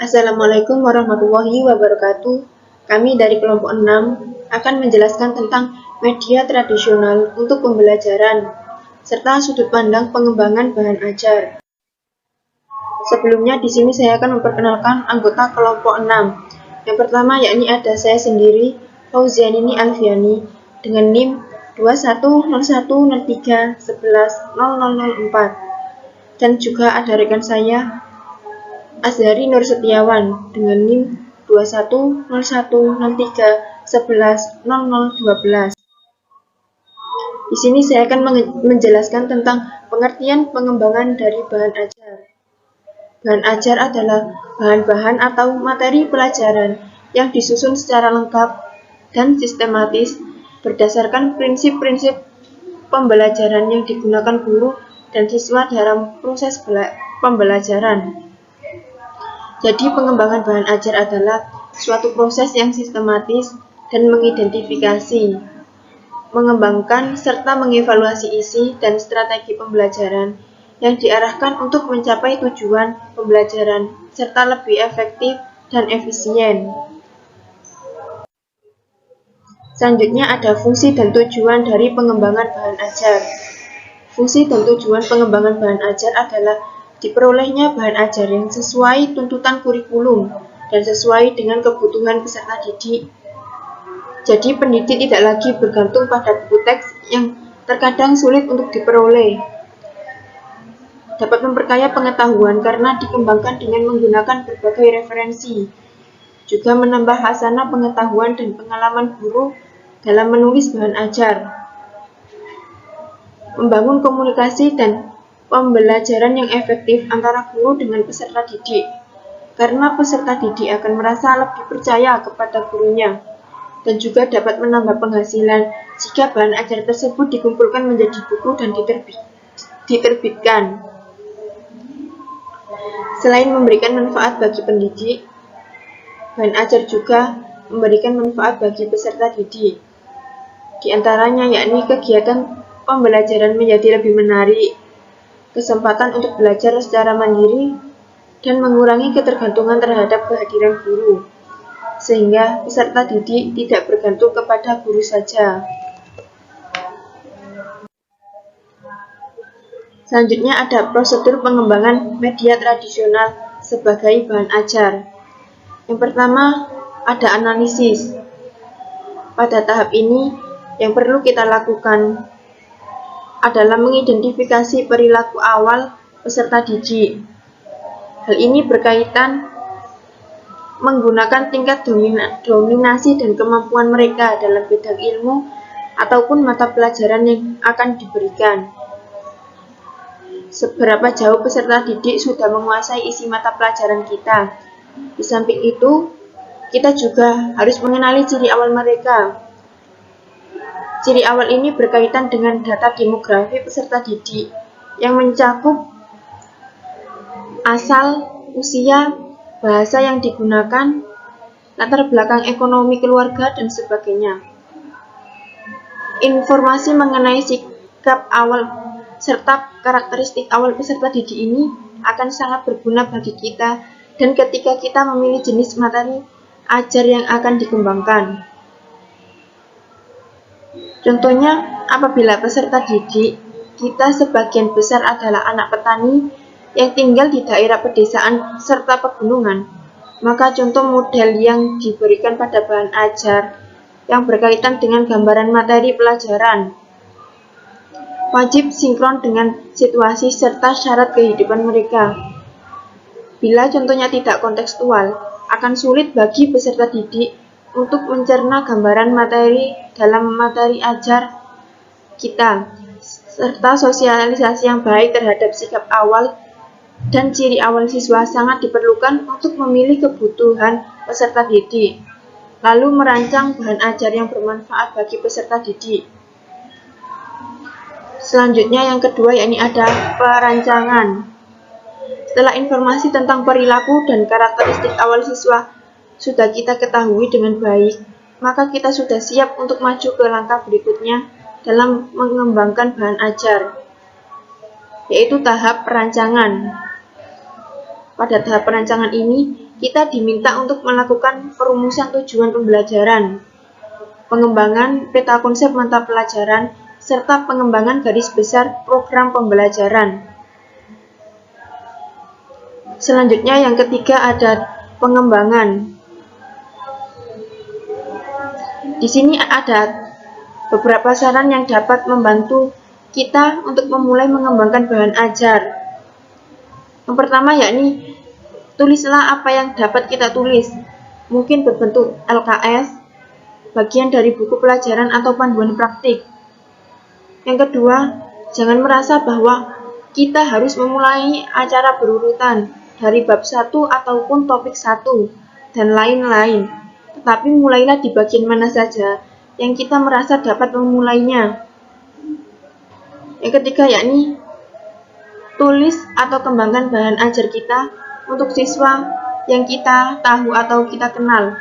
Assalamualaikum warahmatullahi wabarakatuh. Kami dari kelompok 6 akan menjelaskan tentang media tradisional untuk pembelajaran, serta sudut pandang pengembangan bahan ajar. Sebelumnya di sini saya akan memperkenalkan anggota kelompok 6. Yang pertama yakni ada saya sendiri, Fauzianini Alfiani, dengan NIM 210103110004. Dan juga ada rekan saya, Azhari Nur Setiawan dengan NIM 210103110012. Di sini saya akan menjelaskan tentang pengertian pengembangan dari bahan ajar. Bahan ajar adalah bahan-bahan atau materi pelajaran yang disusun secara lengkap dan sistematis berdasarkan prinsip-prinsip pembelajaran yang digunakan guru dan siswa dalam proses pembelajaran. Jadi pengembangan bahan ajar adalah suatu proses yang sistematis dan mengidentifikasi, mengembangkan serta mengevaluasi isi dan strategi pembelajaran yang diarahkan untuk mencapai tujuan pembelajaran serta lebih efektif dan efisien. Selanjutnya ada fungsi dan tujuan dari pengembangan bahan ajar. Fungsi dan tujuan pengembangan bahan ajar adalah diperolehnya bahan ajar yang sesuai tuntutan kurikulum dan sesuai dengan kebutuhan peserta didik. Jadi pendidik tidak lagi bergantung pada buku teks yang terkadang sulit untuk diperoleh. Dapat memperkaya pengetahuan karena dikembangkan dengan menggunakan berbagai referensi. Juga menambah hasanah pengetahuan dan pengalaman guru dalam menulis bahan ajar. Membangun komunikasi dan pembelajaran yang efektif antara guru dengan peserta didik, karena peserta didik akan merasa lebih percaya kepada gurunya, dan juga dapat menambah penghasilan jika bahan ajar tersebut dikumpulkan menjadi buku dan diterbitkan. Selain memberikan manfaat bagi pendidik, bahan ajar juga memberikan manfaat bagi peserta didik. Di antaranya yakni kegiatan pembelajaran menjadi lebih menarik, kesempatan untuk belajar secara mandiri, dan mengurangi ketergantungan terhadap kehadiran guru, sehingga peserta didik tidak bergantung kepada guru saja. Selanjutnya ada prosedur pengembangan media tradisional sebagai bahan ajar. Yang pertama ada analisis. Pada tahap ini, yang perlu kita lakukan adalah mengidentifikasi perilaku awal peserta didik. Hal ini berkaitan menggunakan tingkat dominasi dan kemampuan mereka dalam bidang ilmu ataupun mata pelajaran yang akan diberikan. Seberapa jauh peserta didik sudah menguasai isi mata pelajaran kita. Di samping itu, kita juga harus mengenali ciri awal mereka. Ciri awal ini berkaitan dengan data demografi peserta didik yang mencakup asal, usia, bahasa yang digunakan, latar belakang ekonomi keluarga, dan sebagainya. Informasi mengenai sikap awal serta karakteristik awal peserta didik ini akan sangat berguna bagi kita dan ketika kita memilih jenis materi ajar yang akan dikembangkan. Contohnya, apabila peserta didik kita sebagian besar adalah anak petani yang tinggal di daerah pedesaan serta pegunungan, maka contoh model yang diberikan pada bahan ajar yang berkaitan dengan gambaran materi pelajaran wajib sinkron dengan situasi serta syarat kehidupan mereka. Bila contohnya tidak kontekstual, akan sulit bagi peserta didik untuk mencerna gambaran materi dalam materi ajar kita, serta sosialisasi yang baik terhadap sikap awal dan ciri awal siswa sangat diperlukan untuk memilih kebutuhan peserta didik, lalu merancang bahan ajar yang bermanfaat bagi peserta didik. Selanjutnya yang kedua yakni ada perancangan. Setelah informasi tentang perilaku dan karakteristik awal siswa sudah kita ketahui dengan baik, maka kita sudah siap untuk maju ke langkah berikutnya dalam mengembangkan bahan ajar, yaitu tahap perancangan. Pada tahap perancangan ini, kita diminta untuk melakukan perumusan tujuan pembelajaran, pengembangan peta konsep mata pelajaran, serta pengembangan garis besar program pembelajaran. Selanjutnya yang ketiga ada pengembangan. Di sini ada beberapa saran yang dapat membantu kita untuk memulai mengembangkan bahan ajar. Yang pertama yakni tulislah apa yang dapat kita tulis. Mungkin berbentuk LKS, bagian dari buku pelajaran atau panduan praktik. Yang kedua, jangan merasa bahwa kita harus memulai acara berurutan dari bab 1 ataupun topik 1 dan lain-lain. Tetapi mulailah di bagian mana saja yang kita merasa dapat memulainya. Yang ketiga yakni tulis atau kembangkan bahan ajar kita untuk siswa yang kita tahu atau kita kenal.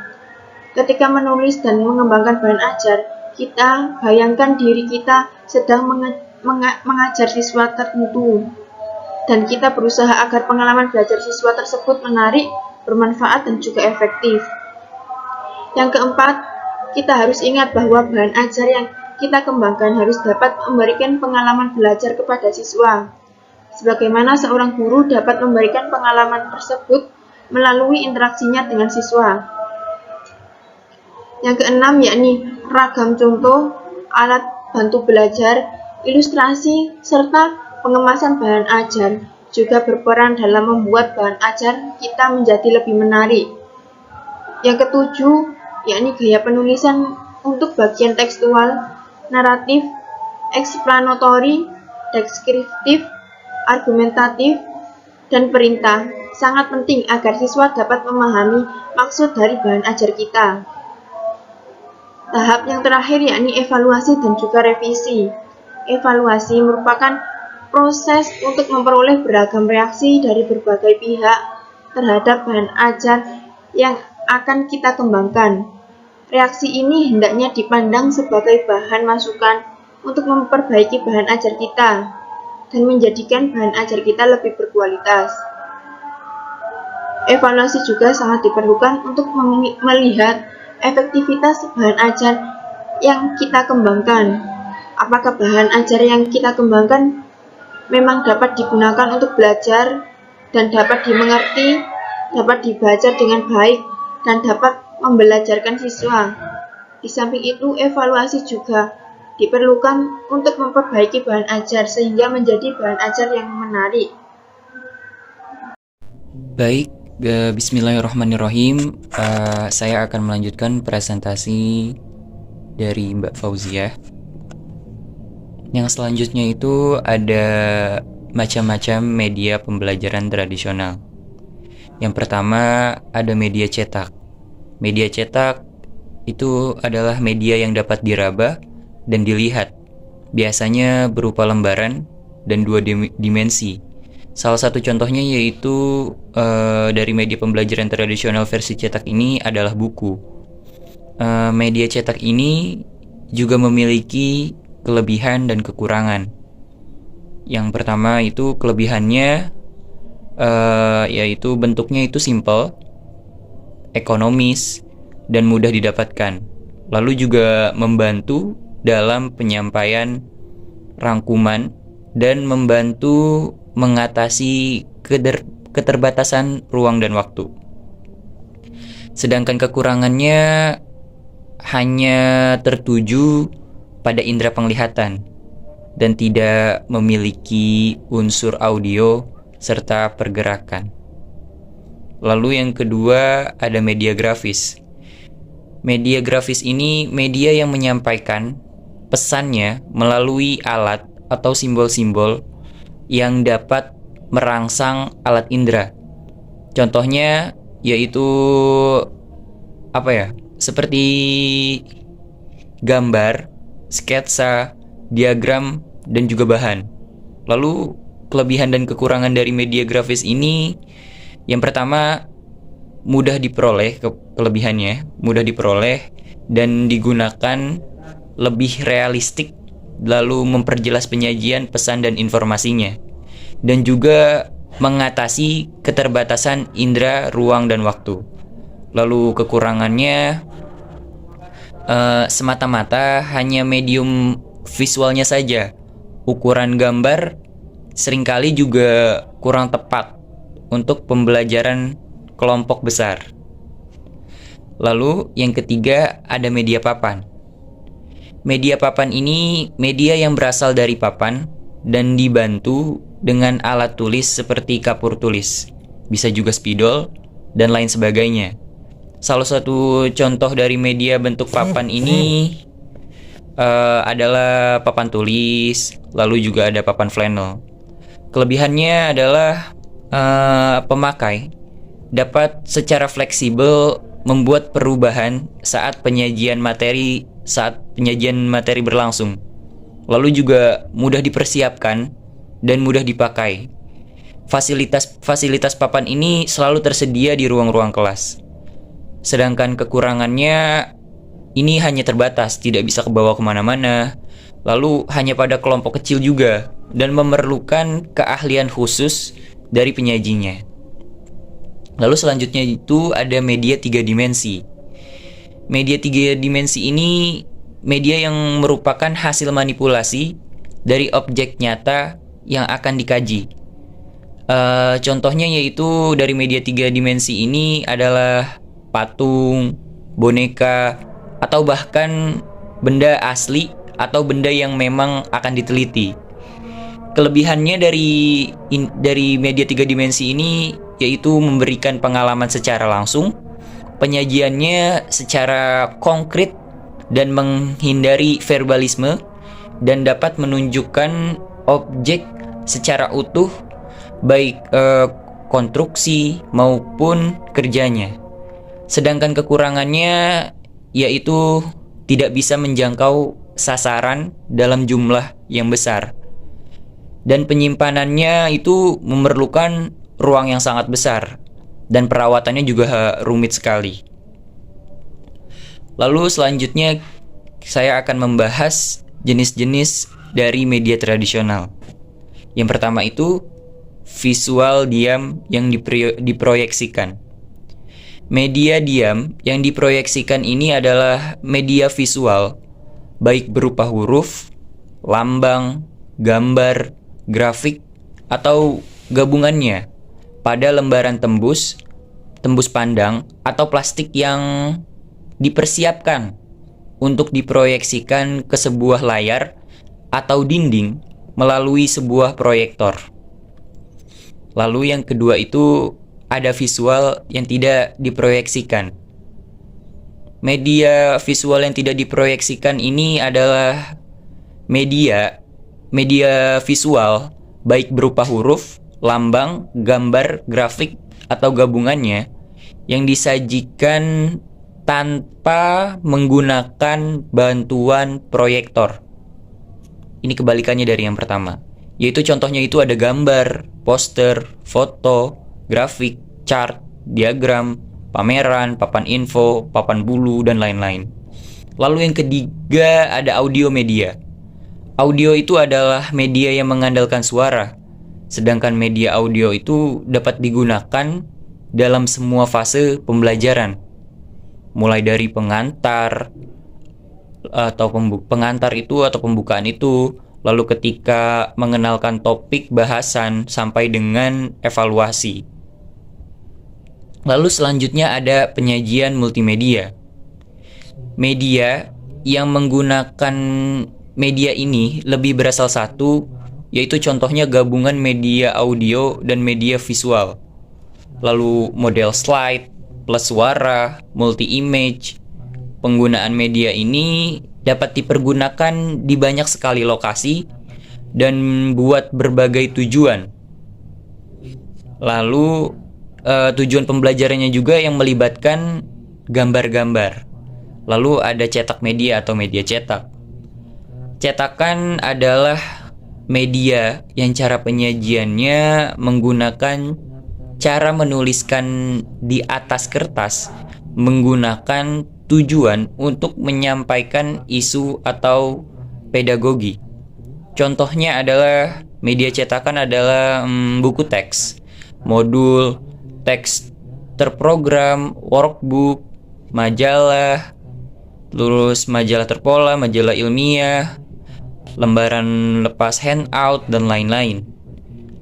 Ketika menulis dan mengembangkan bahan ajar, kita bayangkan diri kita sedang mengajar siswa tertentu, dan kita berusaha agar pengalaman belajar siswa tersebut menarik, bermanfaat, dan juga efektif. Yang keempat, kita harus ingat bahwa bahan ajar yang kita kembangkan harus dapat memberikan pengalaman belajar kepada siswa. Sebagaimana seorang guru dapat memberikan pengalaman tersebut melalui interaksinya dengan siswa. Yang keenam yakni ragam contoh, alat bantu belajar, ilustrasi, serta pengemasan bahan ajar juga berperan dalam membuat bahan ajar kita menjadi lebih menarik. Yang ketujuh yakni gaya penulisan untuk bagian tekstual, naratif, eksplanatori, deskriptif, argumentatif, dan perintah sangat penting agar siswa dapat memahami maksud dari bahan ajar kita. Tahap yang terakhir yakni evaluasi dan juga revisi. Evaluasi merupakan proses untuk memperoleh beragam reaksi dari berbagai pihak terhadap bahan ajar yang akan kita kembangkan. Reaksi ini hendaknya dipandang sebagai bahan masukan untuk memperbaiki bahan ajar kita dan menjadikan bahan ajar kita lebih berkualitas. Evaluasi juga sangat diperlukan untuk melihat efektivitas bahan ajar yang kita kembangkan. Apakah bahan ajar yang kita kembangkan memang dapat digunakan untuk belajar dan dapat dimengerti, dapat dibaca dengan baik, dan dapat membelajarkan siswa. Di samping itu, evaluasi juga diperlukan untuk memperbaiki bahan ajar sehingga menjadi bahan ajar yang menarik. Baik, bismillahirrahmanirrahim. Saya akan melanjutkan presentasi dari Mbak Fauziah. Yang selanjutnya itu ada macam-macam media pembelajaran tradisional. Yang pertama ada media cetak. Media cetak itu adalah media yang dapat diraba dan dilihat, biasanya berupa lembaran dan dua dimensi. Salah satu contohnya yaitu dari media pembelajaran tradisional versi cetak ini adalah buku. Media cetak ini juga memiliki kelebihan dan kekurangan. Yang pertama itu kelebihannya yaitu bentuknya itu simple, ekonomis, dan mudah didapatkan. Lalu juga membantu dalam penyampaian rangkuman dan membantu mengatasi keterbatasan ruang dan waktu. Sedangkan kekurangannya hanya tertuju pada indera penglihatan dan tidak memiliki unsur audio serta pergerakan. Lalu yang kedua ada media grafis. Media grafis ini media yang menyampaikan pesannya melalui alat atau simbol-simbol yang dapat merangsang alat indera. Contohnya yaitu seperti gambar, sketsa, diagram, dan juga bahan. Lalu kelebihan dan kekurangan dari media grafis ini, yang pertama mudah diperoleh, kelebihannya mudah diperoleh dan digunakan lebih realistik, lalu memperjelas penyajian pesan dan informasinya. Dan juga mengatasi keterbatasan indera, ruang, dan waktu. Lalu kekurangannya semata-mata hanya medium visualnya saja. Ukuran gambar seringkali juga kurang tepat untuk pembelajaran kelompok besar. Lalu yang ketiga ada media papan. Media papan ini media yang berasal dari papan dan dibantu dengan alat tulis seperti kapur tulis, bisa juga spidol, dan lain sebagainya. Salah satu contoh dari media bentuk papan ini adalah papan tulis, lalu juga ada papan flannel. Kelebihannya adalah pemakai dapat secara fleksibel membuat perubahan saat penyajian materi berlangsung. Lalu juga mudah dipersiapkan dan mudah dipakai. Fasilitas papan ini selalu tersedia di ruang-ruang kelas. Sedangkan kekurangannya ini hanya terbatas, tidak bisa kebawa kemana-mana. Lalu hanya pada kelompok kecil juga dan memerlukan keahlian khusus dari penyajinya. Lalu selanjutnya itu ada media 3 dimensi. Media 3 dimensi ini media yang merupakan hasil manipulasi dari objek nyata yang akan dikaji. Contohnya yaitu dari media 3 dimensi ini adalah patung, boneka, atau bahkan benda asli atau benda yang memang akan diteliti. Kelebihannya dari media 3 dimensi ini yaitu memberikan pengalaman secara langsung, penyajiannya secara konkret dan menghindari verbalisme, dan dapat menunjukkan objek secara utuh, baik konstruksi maupun kerjanya. Sedangkan kekurangannya yaitu tidak bisa menjangkau sasaran dalam jumlah yang besar. Dan penyimpanannya itu memerlukan ruang yang sangat besar dan perawatannya juga rumit sekali. Lalu selanjutnya saya akan membahas jenis-jenis dari media tradisional. Yang pertama itu visual diam yang diproyeksikan. Media diam yang diproyeksikan ini adalah media visual, baik berupa huruf, lambang, gambar, grafik, atau gabungannya pada lembaran tembus pandang, atau plastik yang dipersiapkan untuk diproyeksikan ke sebuah layar atau dinding melalui sebuah proyektor. Lalu yang kedua itu ada visual yang tidak diproyeksikan. Media visual yang tidak diproyeksikan ini adalah media visual baik berupa huruf, lambang, gambar, grafik, atau gabungannya yang disajikan tanpa menggunakan bantuan proyektor. Ini kebalikannya dari yang pertama, yaitu contohnya itu ada gambar, poster, foto, grafik, chart, diagram, pameran, papan info, papan bulu, dan lain-lain. Lalu yang ketiga ada audio media. Audio itu adalah media yang mengandalkan suara, sedangkan media audio itu dapat digunakan dalam semua fase pembelajaran, mulai dari pengantar atau pembukaan itu, lalu ketika mengenalkan topik bahasan sampai dengan evaluasi. Lalu selanjutnya ada penyajian multimedia. Media yang menggunakan media ini lebih berasal satu, yaitu contohnya gabungan media audio dan media visual. Lalu model slide, plus suara, multi-image. Penggunaan media ini dapat dipergunakan di banyak sekali lokasi dan buat berbagai tujuan. Lalu tujuan pembelajarannya juga yang melibatkan gambar-gambar. Lalu ada cetak media atau media cetak. Cetakan adalah media yang cara penyajiannya menggunakan cara menuliskan di atas kertas menggunakan tujuan untuk menyampaikan isu atau pedagogi. Contohnya adalah media cetakan adalah buku teks modul, teks terprogram, workbook, majalah, terus majalah terpola, majalah ilmiah, lembaran lepas handout, dan lain-lain.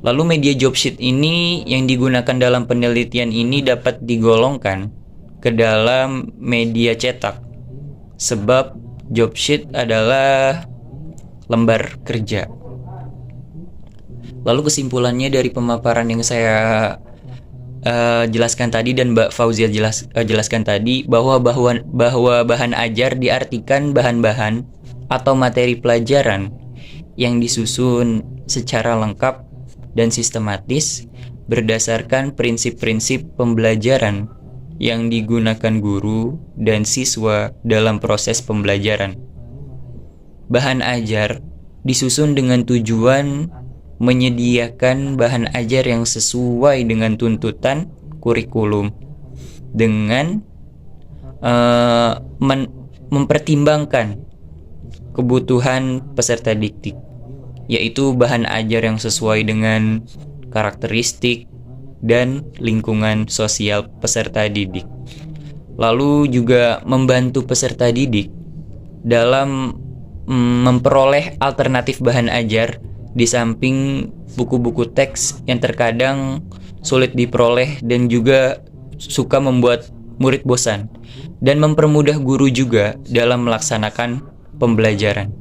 Lalu media job sheet ini yang digunakan dalam penelitian ini dapat digolongkan ke dalam media cetak, sebab job sheet adalah lembar kerja. Lalu kesimpulannya dari pemaparan yang saya jelaskan tadi dan Mbak Fauzia jelaskan tadi, bahwa bahan ajar diartikan bahan-bahan atau materi pelajaran yang disusun secara lengkap dan sistematis berdasarkan prinsip-prinsip pembelajaran yang digunakan guru dan siswa dalam proses pembelajaran. Bahan ajar disusun dengan tujuan menyediakan bahan ajar yang sesuai dengan tuntutan kurikulum dengan mempertimbangkan kebutuhan peserta didik, yaitu bahan ajar yang sesuai dengan karakteristik dan lingkungan sosial peserta didik. Lalu juga membantu peserta didik dalam memperoleh alternatif bahan ajar di samping buku-buku teks yang terkadang sulit diperoleh dan juga suka membuat murid bosan, dan mempermudah guru juga dalam melaksanakan pembelajaran.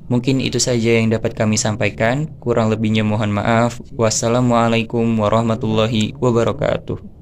Mungkin itu saja yang dapat kami sampaikan. Kurang lebihnya mohon maaf. Wassalamualaikum warahmatullahi wabarakatuh.